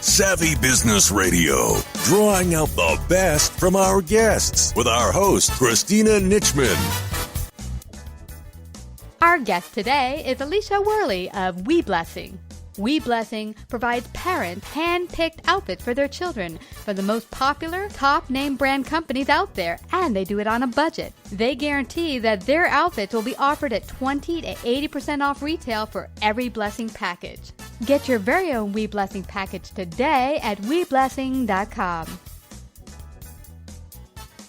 Savvy Business Radio, drawing out the best from our guests with our host, Christina Nichman. Our guest today is Alicia Werle of We Blessing. We Blessing provides parents hand-picked outfits for their children from the most popular, top-name brand companies out there, and they do it on a budget. They guarantee that their outfits will be offered at 20 to 80% off retail for every Blessing package. Get your very own We Blessing package today at weblessing.com.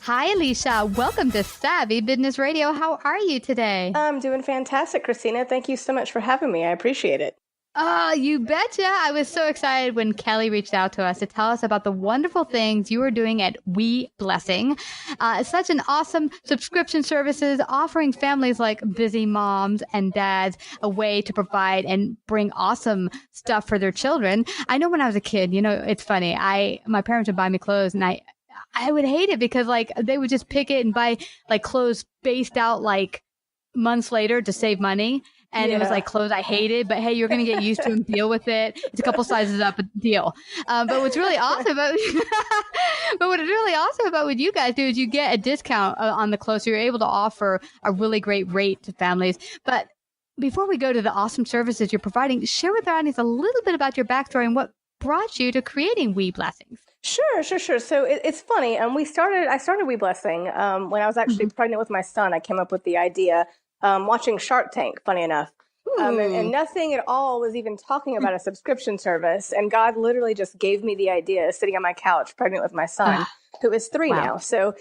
Hi, Alicia. Welcome to Savvy Business Radio. How are you today? I'm doing fantastic, Christina. Thank you so much for having me. I appreciate it. Oh, you betcha. I was so excited when Kelly reached out to us to tell us about the wonderful things you are doing at We Blessing. It's such an awesome subscription services offering families like busy moms and dads a way to provide and bring awesome stuff for their children. I know when I was a kid, it's funny. My parents would buy me clothes and I would hate it because they would just pick it and buy clothes spaced out months later to save money. And it was clothes I hated, but hey, you're going to get used to and deal with it. It's a couple sizes up, a deal. But what's really awesome about, what you guys do is you get a discount on the clothes. So you're able to offer a really great rate to families. But before we go to the awesome services you're providing, share with our audience a little bit about your backstory and what brought you to creating We Blessings. Sure. So it's funny. I started We Blessing when I was actually pregnant with my son. I came up with the idea. Watching Shark Tank, funny enough. And nothing at all was even talking about a subscription service. And God literally just gave me the idea sitting on my couch, pregnant with my son, who is 3 now. So,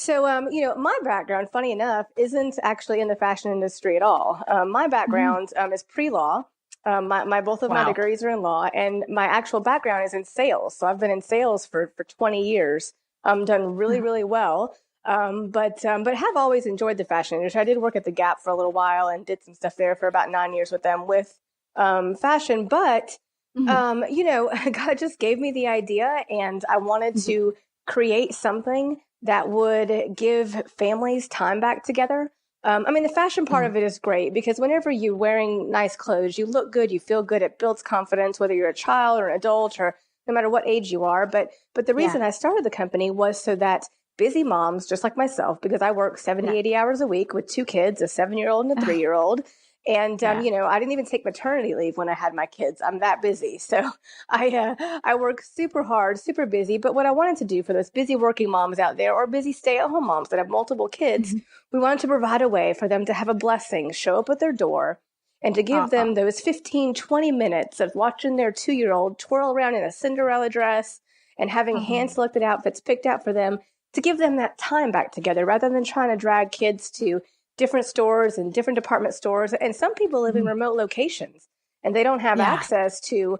my background, funny enough, isn't actually in the fashion industry at all. My background is pre-law. Both of my degrees are in law, and my actual background is in sales. So I've been in sales for 20 years. Done really, really well. But have always enjoyed the fashion industry. I did work at the Gap for a little while and did some stuff there for about 9 years with them with fashion. But, God just gave me the idea and I wanted to create something that would give families time back together. The fashion part of it is great because whenever you're wearing nice clothes, you look good, you feel good, it builds confidence, whether you're a child or an adult or no matter what age you are. But the reason I started the company was so that busy moms, just like myself, because I work 70, 80 hours a week with 2 kids, a 7-year-old and a 3-year-old. And, I didn't even take maternity leave when I had my kids. I'm that busy. So I work super hard, super busy. But what I wanted to do for those busy working moms out there or busy stay-at-home moms that have multiple kids, we wanted to provide a way for them to have a blessing show up at their door and to give them those 15, 20 minutes of watching their 2-year-old twirl around in a Cinderella dress and having hand-selected outfits picked out for them, to give them that time back together rather than trying to drag kids to different stores and different department stores. And some people live in remote locations and they don't have access to,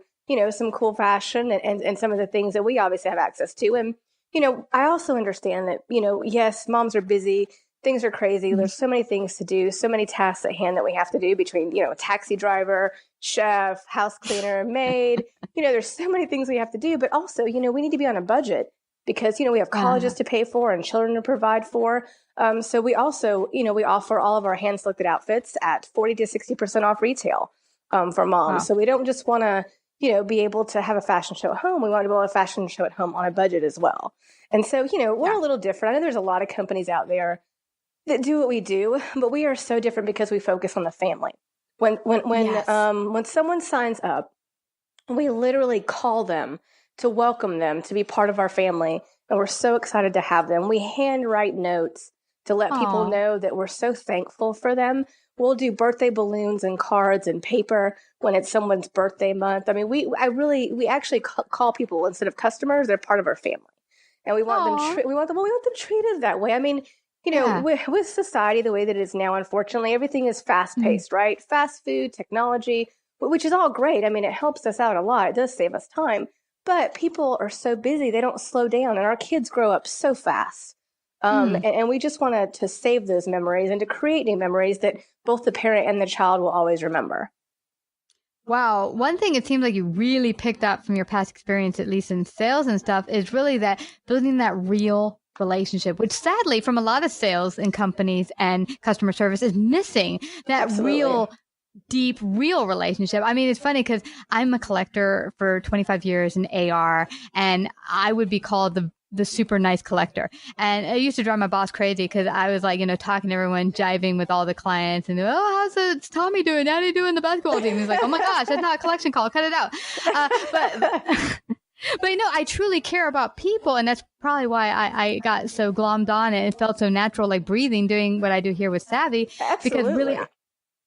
some cool fashion and some of the things that we obviously have access to. And, I also understand that, yes, moms are busy. Things are crazy. There's so many things to do, so many tasks at hand that we have to do between, a taxi driver, chef, house cleaner, maid. There's so many things we have to do. But also, we need to be on a budget. Because, we have colleges to pay for and children to provide for. So we also, we offer all of our hand-selected outfits at 40 to 60% off retail for moms. So we don't just want to, be able to have a fashion show at home. We want to be able to have a fashion show at home on a budget as well. And so, we're a little different. I know there's a lot of companies out there that do what we do, but we are so different because we focus on the family. When someone signs up, we literally call them to welcome them to be part of our family. And we're so excited to have them. We handwrite notes to let people know that we're so thankful for them. We'll do birthday balloons and cards and paper when it's someone's birthday month. We actually call people instead of customers, they're part of our family. And we want them treated that way. With society the way that it is now, unfortunately, everything is fast paced, right? Fast food, technology, which is all great. It helps us out a lot. It does save us time. But people are so busy, they don't slow down. And our kids grow up so fast. And we just want to save those memories and to create new memories that both the parent and the child will always remember. Wow. One thing it seems like you really picked up from your past experience, at least in sales and stuff, is really that building that real relationship, which sadly from a lot of sales and companies and customer service is missing that real deep, real relationship. I mean, it's funny because I'm a collector for 25 years in AR, and I would be called the super nice collector. And it used to drive my boss crazy because I was like, talking to everyone, jiving with all the clients, and how's Tommy doing? How do you do in the basketball team? He's like, oh my gosh, that's not a collection call. Cut it out. But I truly care about people, and that's probably why I got so glommed on it. It felt so natural, like breathing, doing what I do here with Savvy. Absolutely. Because really,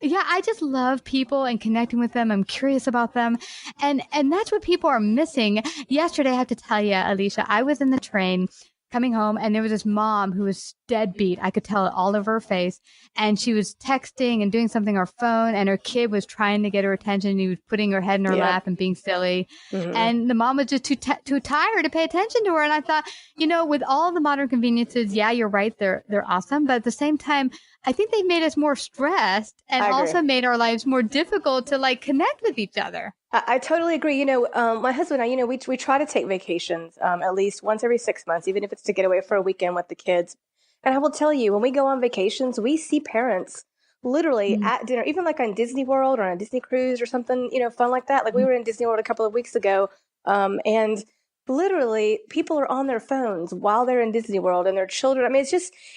yeah, I just love people and connecting with them. I'm curious about them. And that's what people are missing. Yesterday, I have to tell you, Alicia, I was in the train coming home, and there was this mom who was deadbeat. I could tell it all over her face. And she was texting and doing something on her phone, and her kid was trying to get her attention. He was putting her head in her lap and being silly. Mm-hmm. And the mom was just too tired to pay attention to her. And I thought, with all the modern conveniences, yeah, you're right. They're awesome. But at the same time, I think they made us more stressed and also made our lives more difficult to connect with each other. I totally agree. My husband and I, we try to take vacations at least once every 6 months, even if it's to get away for a weekend with the kids. And I will tell you, when we go on vacations, we see parents literally at dinner, even on Disney World or on a Disney cruise or something, fun like that. We were in Disney World a couple of weeks ago, and literally people are on their phones while they're in Disney World, and their children. I mean,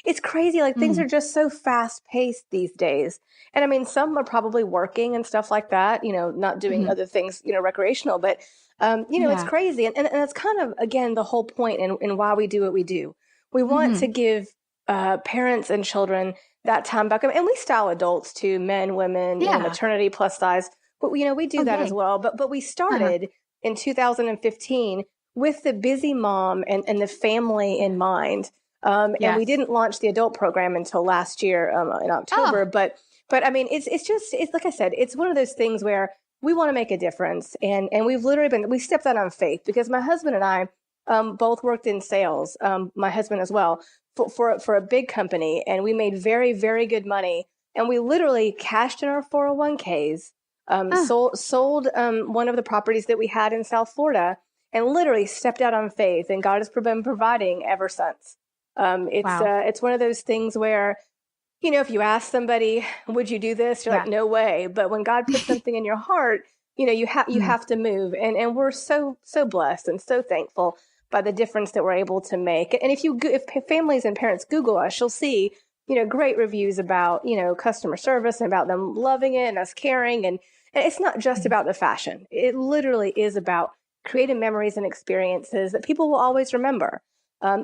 it's crazy. Things are just so fast paced these days. And I mean, some are probably working and stuff like that, not doing other things, recreational, but, it's crazy. And that's kind of, again, the whole point in why we do what we do. We want to give parents and children that time back. And we style adults too, men, women, maternity, plus size. But, we do that as well. But we started in 2015 with the busy mom and the family in mind. And we didn't launch the adult program until last year in October. But I mean, it's like I said, it's one of those things where we want to make a difference. And we've literally we stepped out on faith, because my husband and I both worked in sales, my husband as well, for a big company. And we made very, very good money. And we literally cashed in our 401ks, sold one of the properties that we had in South Florida, and literally stepped out on faith. And God has been providing ever since. It's one of those things where, if you ask somebody, would you do this? You're like, no way. But when God puts something in your heart, you have to move. And we're so, so blessed and so thankful by the difference that we're able to make. And if families and parents Google us, you'll see, great reviews about, customer service and about them loving it and us caring. And it's not just about the fashion. It literally is about creating memories and experiences that people will always remember. I'm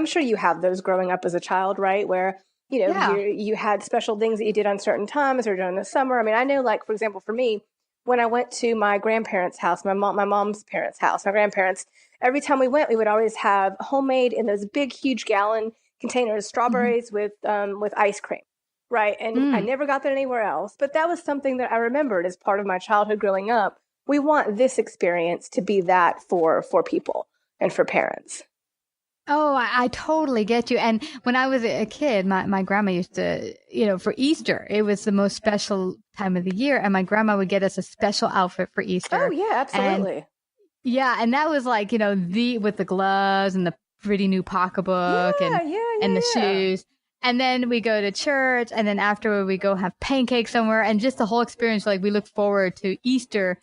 sure you have those growing up as a child, right? Where, you had special things that you did on certain times or during the summer. I mean, I know, for example, for me, when I went to my grandparents' house, my mom's parents' house, my grandparents, every time we went, we would always have homemade in those big, huge gallon containers, strawberries with ice cream. Right. And I never got that anywhere else. But that was something that I remembered as part of my childhood growing up. We want this experience to be that for people and for parents. Oh, I totally get you. And when I was a kid, my grandma used to, for Easter, it was the most special time of the year. And my grandma would get us a special outfit for Easter. Oh, yeah, absolutely. And that was with the gloves and the pretty new pocketbook and the shoes. And then we go to church, and then afterward we go have pancakes somewhere, and just the whole experience, we look forward to Easter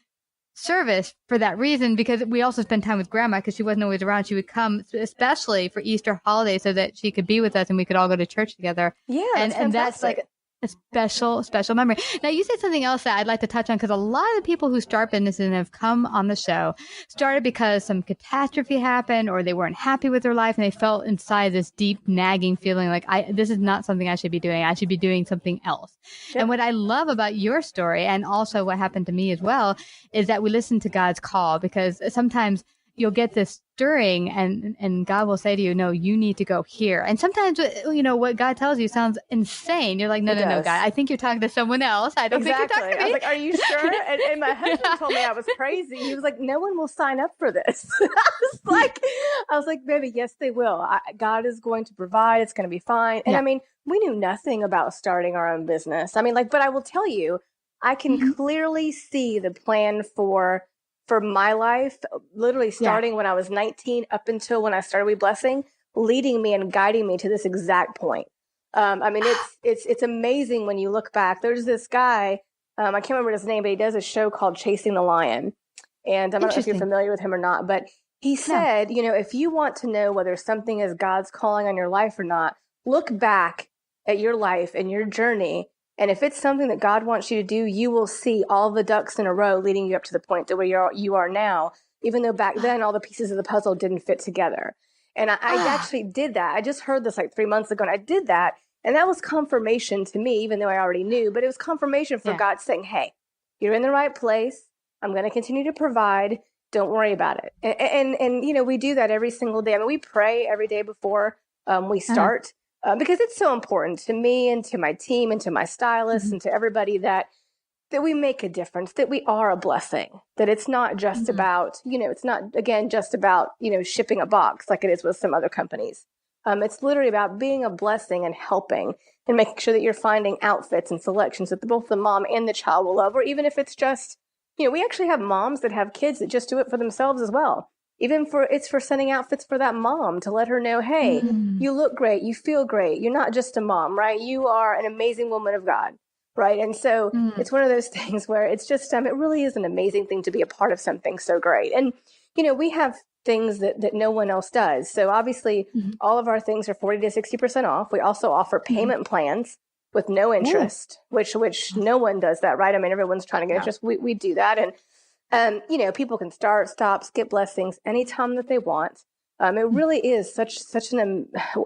service for that reason, because we also spend time with grandma because she wasn't always around. She would come especially for Easter holiday so that she could be with us and we could all go to church together. Yeah. And that's a special memory. Now, you said something else that I'd like to touch on, because a lot of the people who start businesses and have come on the show started because some catastrophe happened, or they weren't happy with their life, and they felt inside this deep nagging feeling like, this is not something I should be doing. I should be doing something else. Yep. And what I love about your story, and also what happened to me as well, is that we listen to God's call, because sometimes you'll get this stirring and God will say to you, no, you need to go here. And sometimes, what God tells you sounds insane. You're like, no, God, I think you're talking to someone else. I don't think you're talking to me. I was like, are you sure? And my husband told me I was crazy. He was like, no one will sign up for this. I was like, baby, yes, they will. God is going to provide. It's going to be fine. And I mean, we knew nothing about starting our own business. I mean, but I will tell you, I can clearly see the plan for my life, literally starting when I was 19 up until when I started We Blessing, leading me and guiding me to this exact point. I mean, it's amazing when you look back. There's this guy I can't remember his name, but he does a show called Chasing the Lion. And I don't know if you're familiar with him or not, but he said, if you want to know whether something is God's calling on your life or not, look back at your life and your journey. And if it's something that God wants you to do, you will see all the ducks in a row leading you up to the point to where you are now, even though back then all the pieces of the puzzle didn't fit together. And I actually did that. I just heard this like 3 months ago, and I did that. And that was confirmation to me, even though I already knew, but it was confirmation for God saying, hey, you're in the right place. I'm going to continue to provide. Don't worry about it. And we do that every single day. I mean, we pray every day before we start because it's so important to me and to my team and to my stylist and to everybody that we make a difference, that we are a blessing, that it's not just about, it's not, again, just about, shipping a box like it is with some other companies. It's literally about being a blessing and helping and making sure that you're finding outfits and selections that both the mom and the child will love, or even if it's just, we actually have moms that have kids that just do it for themselves as well. It's for sending outfits for that mom to let her know, hey, you look great, you feel great. You're not just a mom, right? You are an amazing woman of God. Right. And so it's one of those things where it's just, it really is an amazing thing to be a part of something so great. And, we have things that no one else does. So obviously all of our things are 40 to 60% off. We also offer payment plans with no interest, which no one does that, right? I mean, everyone's trying to get interest. We do that. And, people can start, stop, skip blessings anytime that they want. It really is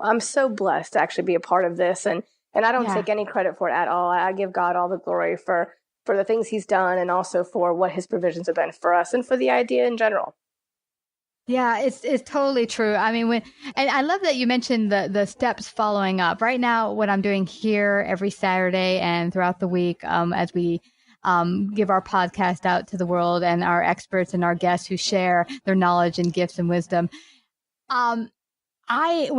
I'm so blessed to actually be a part of this. And I don't take any credit for it at all. I give God all the glory for the things he's done and also for what his provisions have been for us and for the idea in general. Yeah, it's totally true. I mean, and I love that you mentioned the steps following up. Right now, what I'm doing here every Saturday and throughout the week, as we give our podcast out to the world and our experts and our guests who share their knowledge and gifts and wisdom. When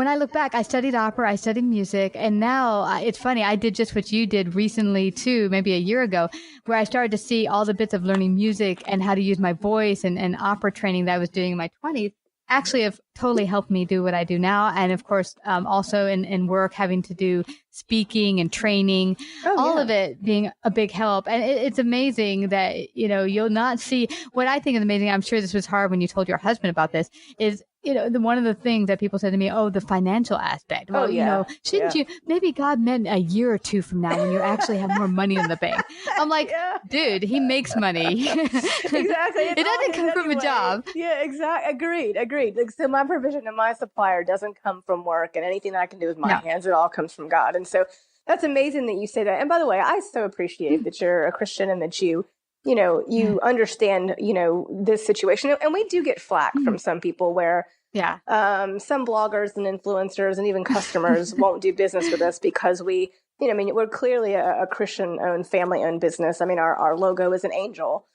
I look back, I studied opera, I studied music, and now it's funny. I did just what you did recently too, maybe a year ago, where I started to see all the bits of learning music and how to use my voice and opera training that I was doing in my 20s actually have totally helped me do what I do now. And of course, also in work, having to do speaking and training, all of it being a big help. And it's amazing that, you'll not see what I think is amazing. I'm sure this was hard when you told your husband about this is, one of the things that people said to me, the financial aspect. Well, shouldn't you, maybe God meant a year or two from now when you actually have more money in the bank. I'm like, dude, he makes money. Exactly. It doesn't come from a job. Yeah, exactly. Agreed. Like, so my provision and my supplier doesn't come from work and anything that I can do with my hands. It all comes from God. And so that's amazing that you say that. And by the way, I so appreciate that you're a Christian and that you understand, this situation. And we do get flack from some people where some bloggers and influencers and even customers won't do business with us because we're clearly a Christian-owned, family-owned business. I mean, our logo is an angel.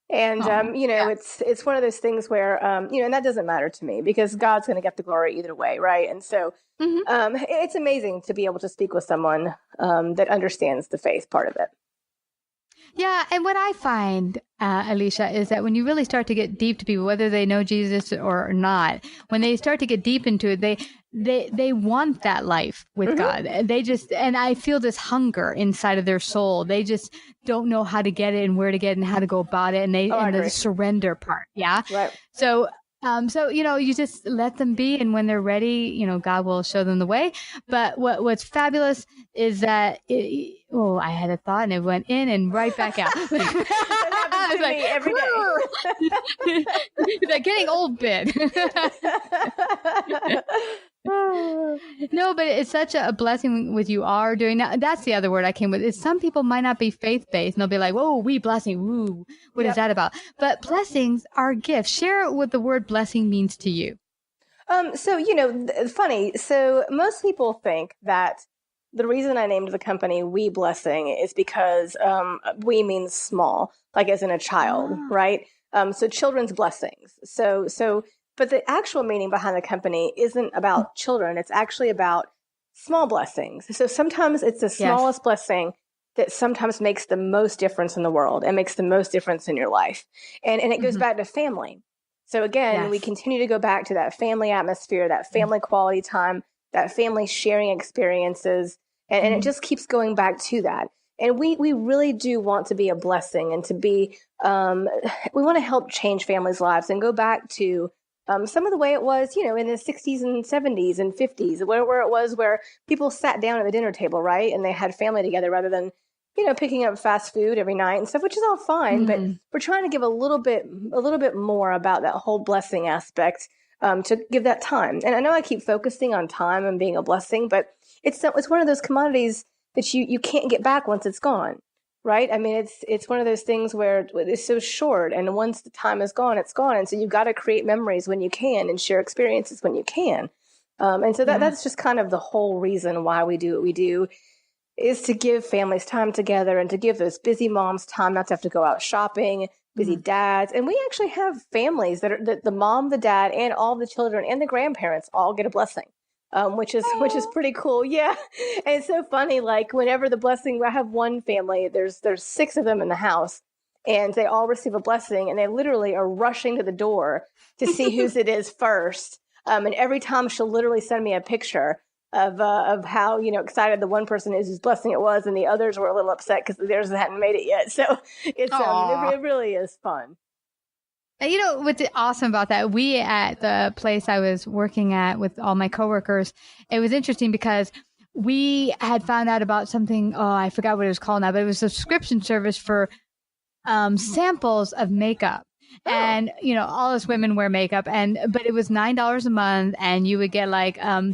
And, it's one of those things where, and that doesn't matter to me because God's going to get the glory either way, right? And so it's amazing to be able to speak with someone that understands the faith part of it. Yeah. And what I find, Alicia, is that when you really start to get deep to people, whether they know Jesus or not, when they start to get deep into it, they want that life with God. They just, and I feel this hunger inside of their soul. They just don't know how to get it and where to get it and how to go about it. And the surrender part. Yeah. Right. So, you just let them be. And when they're ready, God will show them the way. But what's fabulous is that, I had a thought and it went in and right back out. That happens to me every day. That getting old bit. No, but it's such a blessing with you are doing now. That's the other word I came with is some people might not be faith-based and they'll be like, whoa, we blessing. Woo. What is that about? But blessings are gifts. Share what the word blessing means to you. Funny. So most people think that the reason I named the company We Blessing is because we means small, like as in a child, right? So children's blessings. But the actual meaning behind the company isn't about children. It's actually about small blessings. So sometimes it's the smallest blessing that sometimes makes the most difference in the world and makes the most difference in your life. And it goes back to family. So again, we continue to go back to that family atmosphere, that family quality time, that family sharing experiences. And it just keeps going back to that. And we really do want to be a blessing and to be, we want to help change families' lives and go back to some of the way it was, in the 60s and 70s and 50s, where it was where people sat down at the dinner table, right? And they had family together rather than, picking up fast food every night and stuff, which is all fine. But we're trying to give a little bit more about that whole blessing aspect to give that time. And I know I keep focusing on time and being a blessing, but it's one of those commodities that you can't get back once it's gone. Right. I mean, it's one of those things where it's so short, and once the time is gone, it's gone. And so you've got to create memories when you can and share experiences when you can. And so that's just kind of the whole reason why we do what we do, is to give families time together and to give those busy moms time not to have to go out shopping, busy dads. And we actually have families that the mom, the dad, and all the children and the grandparents all get a blessing. Which is pretty cool. Yeah. And it's so funny. Like whenever the blessing, I have one family, there's 6 of them in the house, and they all receive a blessing, and they literally are rushing to the door to see whose it is first. And every time she'll literally send me a picture of how, excited the one person is whose blessing it was. And the others were a little upset because theirs hadn't made it yet. So it's, it really is fun. What's awesome about that, we at the place I was working at with all my coworkers, it was interesting because we had found out about something, I forgot what it was called now, but it was a subscription service for samples of makeup. And, all us women wear makeup, but it was $9 a month, and you would get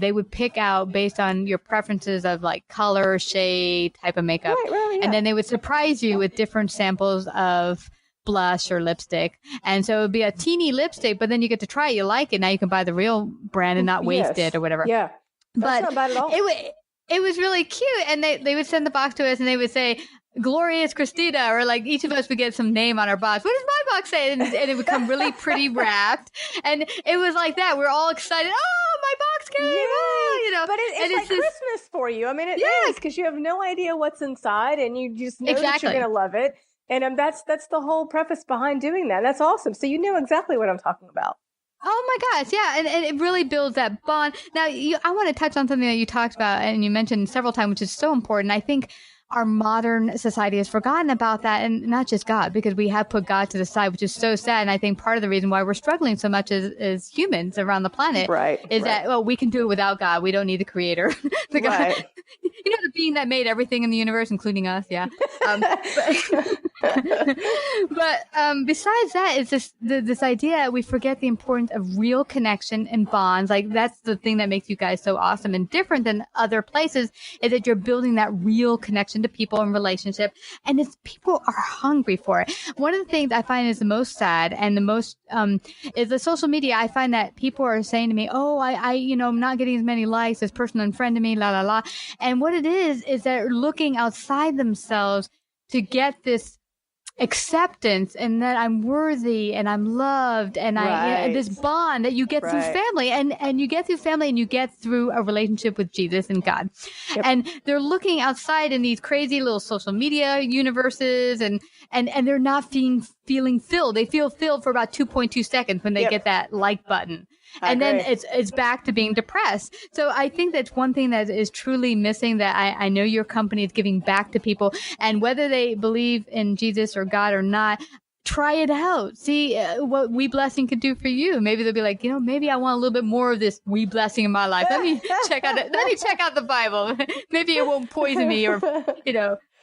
they would pick out based on your preferences of like color, shade, type of makeup. Right, yeah. And then they would surprise you with different samples of blush or lipstick. And so it would be a teeny lipstick, but then you get to try it. You like it. Now you can buy the real brand and not waste it or whatever. Yeah. That's but not bad at all. It was really cute. And they would send the box to us, and they would say, Glorious Christina, or like each of us would get some name on our box. What does my box say? And it would come really pretty wrapped. And it was like that. We're all excited. Oh, my box came. Oh, But it's like Christmas for you. I mean, it is, because you have no idea what's inside, and you just know that you're going to love it. And that's the whole preface behind doing that. That's awesome. So you know exactly what I'm talking about. Oh my gosh, yeah, and it really builds that bond. Now, I want to touch on something that you talked about and you mentioned several times, which is so important. I think our modern society has forgotten about that, and not just God, because we have put God to the side, which is so sad. And I think part of the reason why we're struggling so much as humans around the planet is that, we can do it without God. We don't need the creator. God, the being that made everything in the universe, including us. Yeah. But besides that, it's just this idea, we forget the importance of real connection and bonds. Like that's the thing that makes you guys so awesome and different than other places, is that you're building that real connection to people and relationship, and it's people are hungry for it. One of the things I find is the most sad and the most is the social media. I find that people are saying to me, I'm not getting as many likes, this person unfriended me, la la la. And what it is that they're looking outside themselves to get this acceptance, and that I'm worthy and I'm loved, and and this bond that you get through family, and you get through family, and you get through a relationship with Jesus and God. And they're looking outside in these crazy little social media universes, and they're not feeling filled. They feel filled for about 2.2 seconds when they get that like button. And then it's back to being depressed. So I think that's one thing that is truly missing, that I know your company is giving back to people. And whether they believe in Jesus or God or not, try it out. See what We Blessing can do for you. Maybe they'll be like, maybe I want a little bit more of this We Blessing in my life. Let me check out the Bible. Maybe it won't poison me or,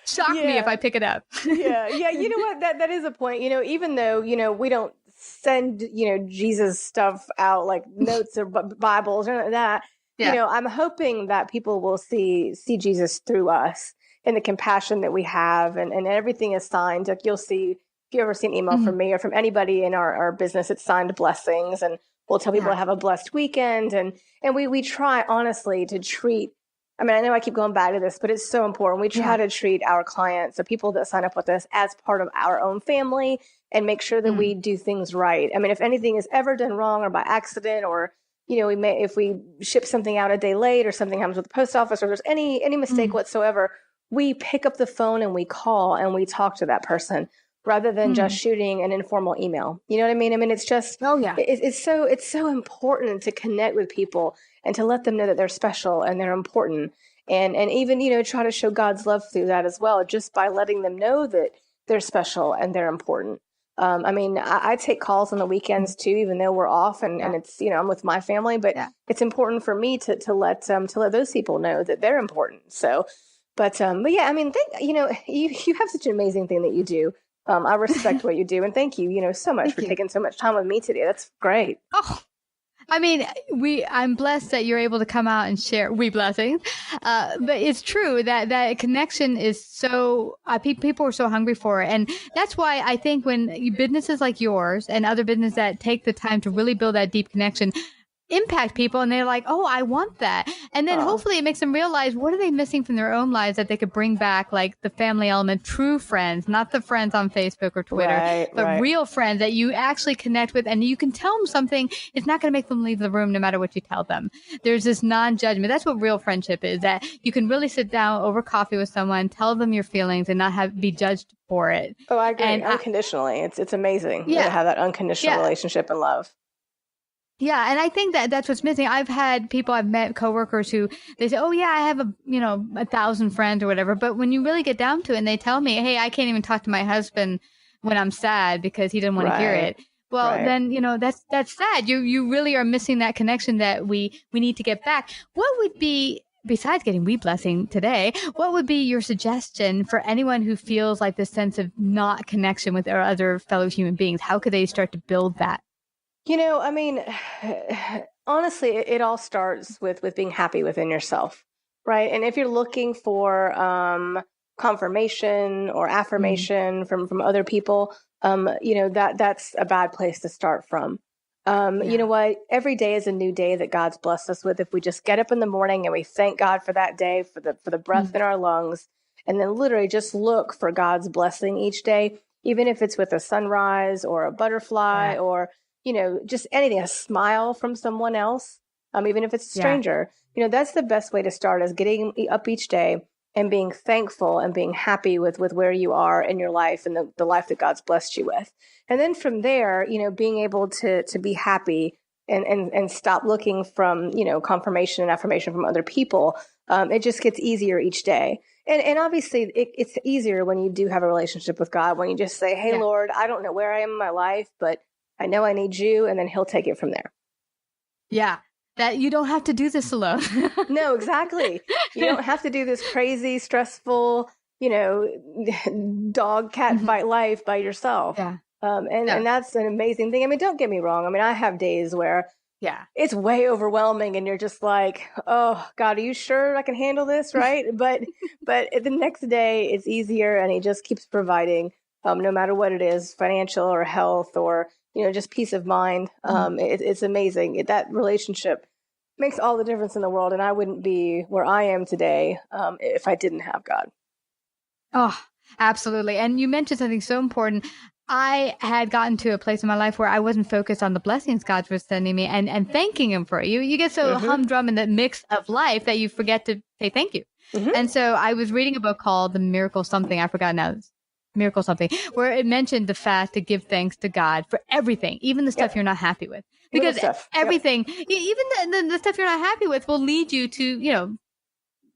shock me if I pick it up. Yeah. You know what? That is a point. Even though, we don't send, Jesus stuff out like notes or Bibles or that, I'm hoping that people will see Jesus through us and the compassion that we have, and everything is signed. Like you'll see, if you ever see an email from me or from anybody in our business, it's signed blessings, and we'll tell people to have a blessed weekend. And we try honestly to treat, I know I keep going back to this, but it's so important. We try to treat our clients, the people that sign up with us, as part of our own family, and make sure that we do things right. If anything is ever done wrong or by accident, or, if we ship something out a day late, or something happens with the post office, or there's any mistake whatsoever, we pick up the phone and we call and we talk to that person, rather than just shooting an informal email. You know what I mean? It's just, it's so important to connect with people and to let them know that they're special and they're important. and even, try to show God's love through that as well, just by letting them know that they're special and they're important. I take calls on the weekends too, even though we're off and it's, I'm with my family, but it's important for me to let those people know that they're important. So, but yeah, you have such an amazing thing that you do. I respect what you do, and thank you, so much for taking so much time with me today. That's great. Oh, I'm blessed that you're able to come out and share blessings. But it's true that connection is so, people are so hungry for it. And that's why I think when businesses like yours and other businesses that take the time to really build that deep connection impact people, and they're like, oh, I want that. And then hopefully it makes them realize, what are they missing from their own lives that they could bring back, like the family element, true friends, not the friends on Facebook or Twitter, but real friends that you actually connect with, and you can tell them something. It's not going to make them leave the room no matter what you tell them. There's this non-judgment. That's what real friendship is, that you can really sit down over coffee with someone, tell them your feelings, and not be judged for it. Oh, I agree. And unconditionally. It's amazing to have that unconditional relationship and love. Yeah. And I think that's what's missing. I've met coworkers who they say, oh yeah, I have 1,000 friends or whatever. But when you really get down to it and they tell me, hey, I can't even talk to my husband when I'm sad because he didn't want to hear it. Well, then, that's sad. You really are missing that connection that we need to get back. What would be, besides getting We Blessing today, what would be your suggestion for anyone who feels like this sense of not connection with our other fellow human beings? How could they start to build that? Honestly, it all starts with being happy within yourself, right? And if you're looking for confirmation or affirmation from other people, that's a bad place to start from. You know what? Every day is a new day that God's blessed us with. If we just get up in the morning and we thank God for that day, for the breath in our lungs, and then literally just look for God's blessing each day, even if it's with a sunrise or a butterfly or just anything, a smile from someone else, even if it's a stranger, that's the best way to start, is getting up each day and being thankful and being happy with where you are in your life and the life that God's blessed you with. And then from there, being able to be happy and stop looking from, confirmation and affirmation from other people. It just gets easier each day. And obviously it's easier when you do have a relationship with God, when you just say, hey, Lord, I don't know where I am in my life, but I know I need you, and then he'll take it from there. Yeah. That you don't have to do this alone. No, exactly. You don't have to do this crazy, stressful, dog, cat fight life by yourself. Yeah. And that's an amazing thing. Don't get me wrong. I have days where it's way overwhelming and you're just like, oh God, are you sure I can handle this? Right. But the next day it's easier, and he just keeps providing, no matter what it is, financial or health or, just peace of mind. It's amazing. That relationship makes all the difference in the world. And I wouldn't be where I am today if I didn't have God. Oh, absolutely. And you mentioned something so important. I had gotten to a place in my life where I wasn't focused on the blessings God was sending me and thanking him for it. You get so humdrum in the mix of life that you forget to say thank you. And so I was reading a book called The Miracle Something. I forgot now. Miracle Something, where it mentioned the fact to give thanks to God for everything, even the stuff you're not happy with, because everything, even the stuff you're not happy with, will lead you to,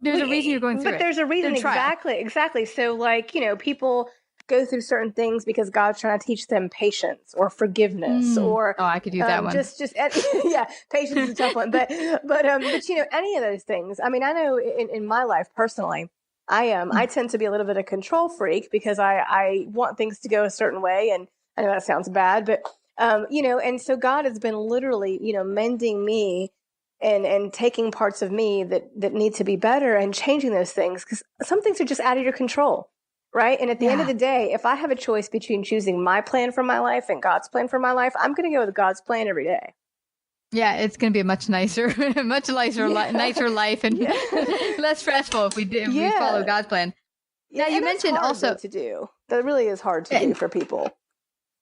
there's a reason you're going through it. But there's a reason, exactly. So people go through certain things because God's trying to teach them patience or forgiveness or I could use that one. Patience is a tough one, but any of those things. I know in my life personally, I tend to be a little bit of a control freak because I want things to go a certain way. And I know that sounds bad, but, and so God has been literally, mending me and taking parts of me that need to be better and changing those things, because some things are just out of your control. Right. And at the end of the day, if I have a choice between choosing my plan for my life and God's plan for my life, I'm going to go with God's plan every day. Yeah, it's going to be a much nicer life and less stressful if we follow God's plan. Now, you mentioned also to do. That really is hard to do for people.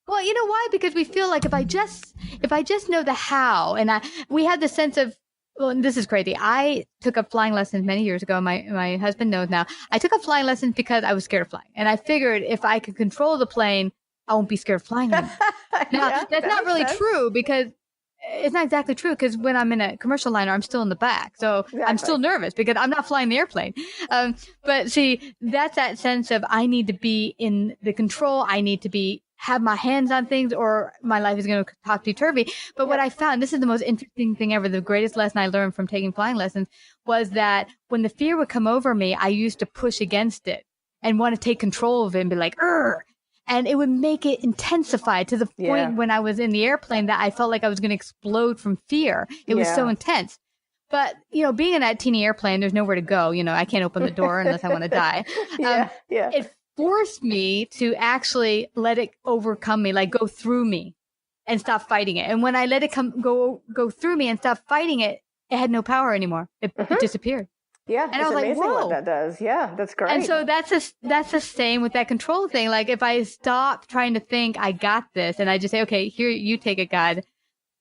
Well, you know why? Because we feel like if I just know the how, and we have the sense of, well, this is crazy. I took up flying lessons many years ago. My husband knows now. I took up flying lessons because I was scared of flying, and I figured if I could control the plane, I won't be scared of flying anymore. Now, that's not really true, because it's not exactly true because when I'm in a commercial liner, I'm still in the back. So I'm still nervous because I'm not flying the airplane. But see, that's that sense of I need to be in the control. I need to have my hands on things or my life is going to topsy-turvy. But what I found, this is the most interesting thing ever, the greatest lesson I learned from taking flying lessons was that when the fear would come over me, I used to push against it and want to take control of it and be like, "Urgh." And it would make it intensify to the point when I was in the airplane that I felt like I was going to explode from fear. It was so intense. But, being in that teeny airplane, there's nowhere to go. I can't open the door unless I want to die. It forced me to actually let it overcome me, like go through me and stop fighting it. And when I let it go through me and stop fighting it, it had no power anymore. It disappeared. Yeah, and I was amazing like, whoa. what that does. Yeah, that's great. And so that's the same with that control thing. Like if I stop trying to think I got this and I just say, okay, here, you take it, God,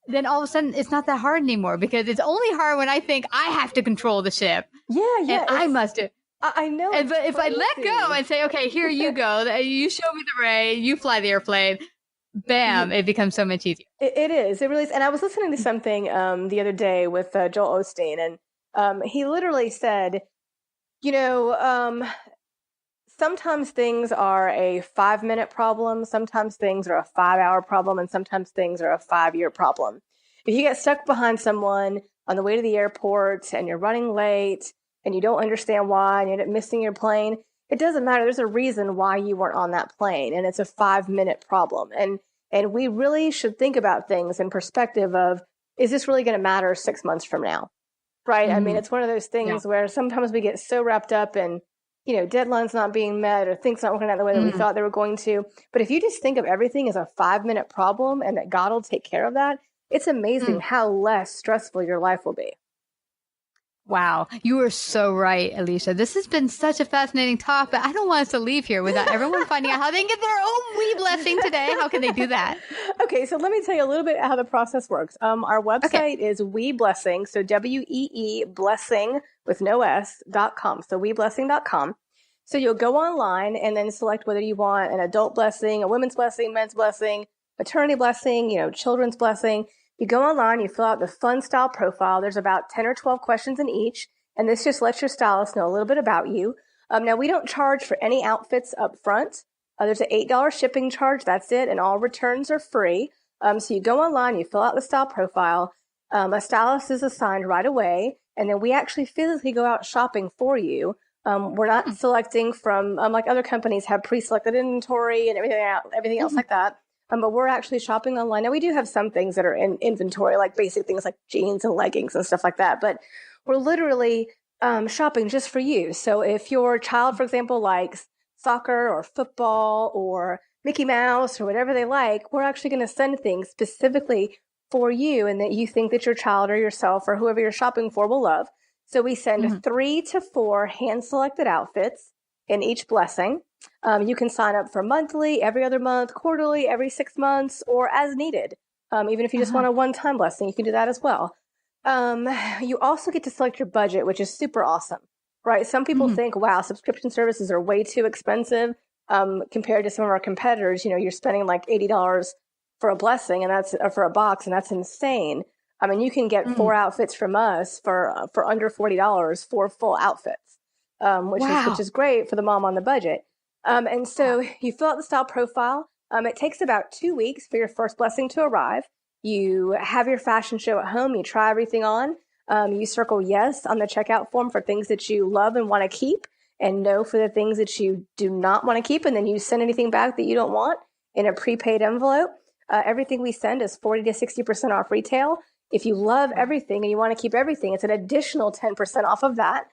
then all of a sudden it's not that hard anymore because it's only hard when I think I have to control the ship. Yeah. And I must do. I know. But if I let go and say, okay, here you go, you show me the way, you fly the airplane, bam, it becomes so much easier. It is. It really is. And I was listening to something the other day with Joel Osteen, and he literally said, sometimes things are a 5-minute problem, sometimes things are a 5-hour problem, and sometimes things are a 5-year problem. If you get stuck behind someone on the way to the airport and you're running late and you don't understand why and you end up missing your plane, it doesn't matter. There's a reason why you weren't on that plane, and it's a 5-minute problem. And we really should think about things in perspective of, is this really going to matter 6 months from now? Right? I mean, it's one of those things where sometimes we get so wrapped up in, deadlines not being met or things not working out the way that we thought they were going to. But if you just think of everything as a 5-minute problem and that God will take care of that, it's amazing how less stressful your life will be. Wow. You are so right, Alicia. This has been such a fascinating talk, but I don't want us to leave here without everyone finding out how they can get their own wee blessing today. How can they do that? Okay, so let me tell you a little bit how the process works. Our website is We Blessing, so WEE blessing with no S.com. So weblessing.com. So you'll go online and then select whether you want an adult blessing, a women's blessing, men's blessing, maternity blessing, children's blessing. You go online, you fill out the fun style profile. There's about 10 or 12 questions in each, and this just lets your stylist know a little bit about you. Now, we don't charge for any outfits up front. There's an $8 shipping charge. That's it, and all returns are free. So you go online, you fill out the style profile. A stylist is assigned right away, and then we actually physically go out shopping for you. We're not selecting from, like other companies have pre-selected inventory and everything else like that. But we're actually shopping online. Now, we do have some things that are in inventory, like basic things like jeans and leggings and stuff like that. But we're literally shopping just for you. So if your child, for example, likes soccer or football or Mickey Mouse or whatever they like, we're actually going to send things specifically for you and that you think that your child or yourself or whoever you're shopping for will love. So we send 3 to 4 hand-selected outfits in each blessing. You can sign up for monthly, every other month, quarterly, every 6 months, or as needed. Even if you just want a one-time blessing, you can do that as well. You also get to select your budget, which is super awesome, right? Some people think, wow, subscription services are way too expensive compared to some of our competitors. You're spending like $80 for a blessing and that's for a box, and that's insane. I mean, you can get 4 outfits from us for under $40 for full outfits, which is great for the mom on the budget. And so you fill out the style profile. It takes about 2 weeks for your first blessing to arrive. You have your fashion show at home. You try everything on. You circle yes on the checkout form for things that you love and want to keep, and no for the things that you do not want to keep. And then you send anything back that you don't want in a prepaid envelope. Everything we send is 40 to 60% off retail. If you love everything and you want to keep everything, it's an additional 10% off of that.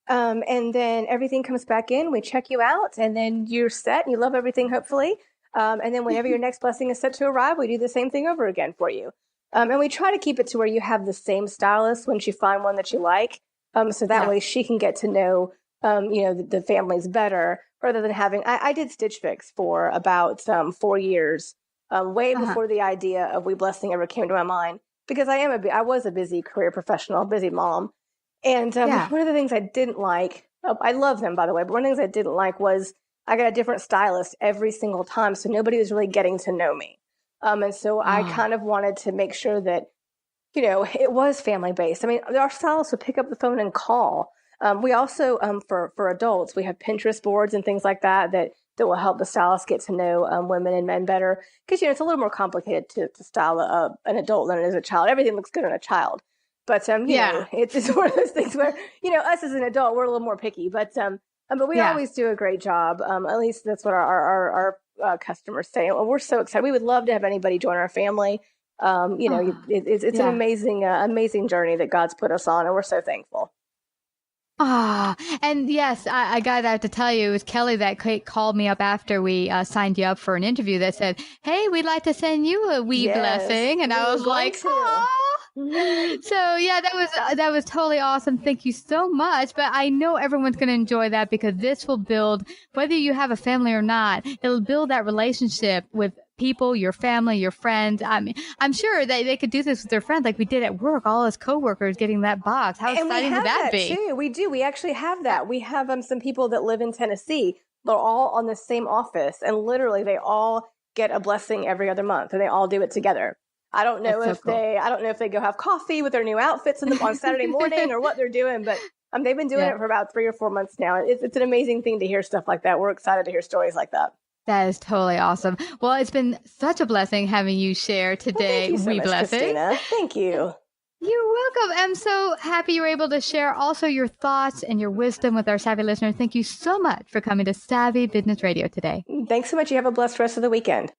And then everything comes back in, we check you out, and then you're set and you love everything, hopefully. And then whenever your next blessing is set to arrive, we do the same thing over again for you. And we try to keep it to where you have the same stylist once you find one that you like. So that way she can get to know, the families better rather than having, I did Stitch Fix for about 4 years, way before the idea of We Blessing ever came to my mind, because I was a busy career professional, busy mom. And one of the things I didn't like, I love them, by the way, but one of the things I didn't like was I got a different stylist every single time. So nobody was really getting to know me. And so I kind of wanted to make sure that it was family based. I mean, our stylists would pick up the phone and call. We also, for adults, we have Pinterest boards and things like that will help the stylists get to know women and men better. Because, it's a little more complicated to style an adult than it is a child. Everything looks good on a child. But, it's one of those things where, us as an adult, we're a little more picky. But we always do a great job. At least that's what our customers say. And we're so excited. We would love to have anybody join our family. It's an amazing journey that God's put us on, and we're so thankful. And yes, I got to tell you, it was Kelly that called me up after we signed you up for an interview that said, "Hey, we'd like to send you a wee blessing," and I was like, "Oh." So yeah, that was totally awesome. Thank you so much. But I know everyone's going to enjoy that because this will build, whether you have a family or not, it'll build that relationship with people, your family, your friends. I mean, I'm sure that they could do this with their friends like we did at work, all as coworkers getting that box. How exciting would that be? Too. We do. We actually have that. We have some people that live in Tennessee. They're all on the same office, and literally they all get a blessing every other month, and they all do it together. I don't know if they go have coffee with their new outfits on Saturday morning or what they're doing, but they've been doing it for about 3 or 4 months now. It's an amazing thing to hear stuff like that. We're excited to hear stories like that. That is totally awesome. Well, it's been such a blessing having you share today. Well, thank you so much, blessing. Christina. Thank you. You're welcome. I'm so happy you were able to share also your thoughts and your wisdom with our Savvy listeners. Thank you so much for coming to Savvy Business Radio today. Thanks so much. You have a blessed rest of the weekend.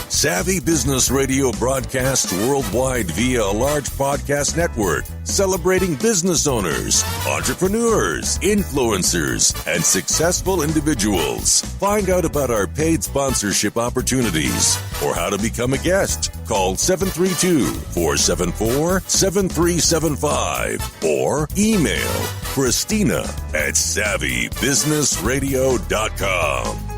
Savvy Business Radio broadcasts worldwide via a large podcast network celebrating business owners, entrepreneurs, influencers, and successful individuals. Find out about our paid sponsorship opportunities or how to become a guest. Call 732-474-7375 or email Christina@savvybusinessradio.com.